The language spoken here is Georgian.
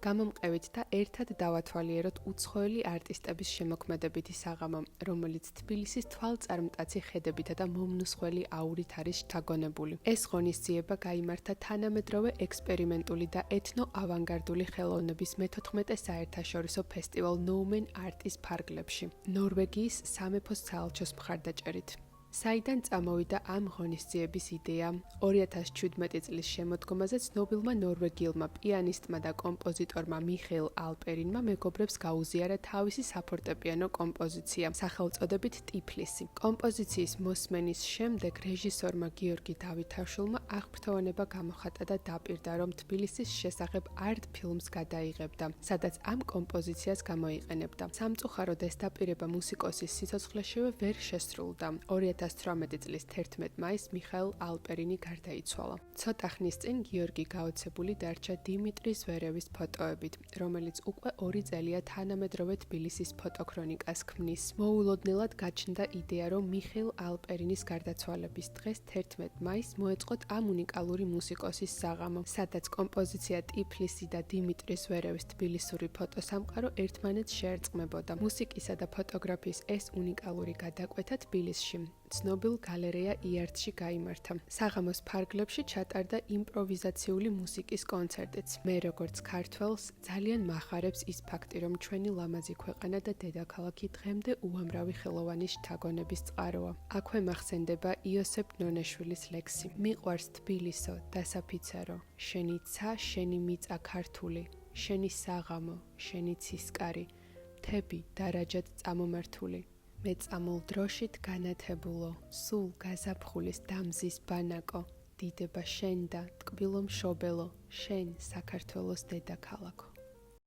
გამომყევით და ერთად დავათვალიეროთ უცხოელი არტისტების შემოქმედებითი საღამო, რომელიც თბილისის თვალწარმტაცი ხედებითა და მომნუსხველი აურით არის შთაგონებული. ეს ღონისძიება გაიმართა თანამედროვე ექსპერიმენტული და ეთნო-ავანგარდული ხელოვნების მე-14 საერთაშორისო ფესტივალ ნოუმენ არტის ფარგლებში, ნორვეგიის სამეფო საელჩოს მხარდაჭერით. საიდან წამოვიდა ამ ღონისძიების იდეა? 2017 წლის შემოდგომაზე ცნობილმა ნორვეგიელმა პიანისტმა და კომპოზიტორმა მიხეილ ალპერინმა მეგობრებს გაუზიარა თავისი საფორტეპიანო კომპოზიცია, სახელწოდებით ტიფლისი. კომპოზიციის მოსმენის შემდეგ რეჟისორმა გიორგი დავითაშვილმა აღფრთოვანება გამოხატა და დაპირდა, რომ თბილისის შესახებ არტ ფილმს გადაიღებდა, სადაც ამ კომპოზიციას გამოიყენებდა. სამწუხაროდ ეს დაპირება მუსიკოსის სიცოცხლეშივე ვერ შესრულდა. 2018 წლის 11 მაისს მიხეილ ალპერინი გარდაიცვალა. ცოტა ხნის წინ გიორგი გაოცებული დარჩა დიმიტრი ზვერევის ფოტოებით, რომელიც უკვე 2 წელია თანამედროვე თბილისის ფოტოქრონიკას ქმნის. მოულოდნელად გაჩნდა იდეა, რომ მიხეილ ალპერინის გარდაცვალების დღეს 11 მაისს მოეწყოთ ამ უნიკალური მუსიკოსის საღამო, სადაც კომპოზიცია ტიფლისი და დიმიტრი ზვერევის თბილისური ფოტოსამყარო ერთმანეთს შეერწყმებოდა. მუსიკისა და ფოტოგრაფიის ეს უნიკალური გადაკვეთა თბილისში ცნობილ გალერეა იარტში გაიმართა. საღამოს ფარგლებში ჩატარდა იმპროვიზაციული მუსიკის კონცერტიც. მე როგორც ქართველს ძალიან მახარებს ის ფაქტი, რომ ჩვენი ლამაზი ქვეყანა და დედაქალაქი დღემდე უამრავი ხელოვანის შთაგონების წყაროა. აქვე მახსენდება იოსებ ნონეშვილის ლექსი: მიყვარს თბილისო, დასაფიცარო, შენი ცა, შენი მიწა ქართული, შენი საღამო, შენი ცისკარი, მთები დარაჯად წამომართული. მე წამულ დროშით განათებულო, სულ გაზაფხულის დამზის ბანაკო, დიდება შენ და ტკბილო მშობელო, შენ საქართველოს დედაქალაქო.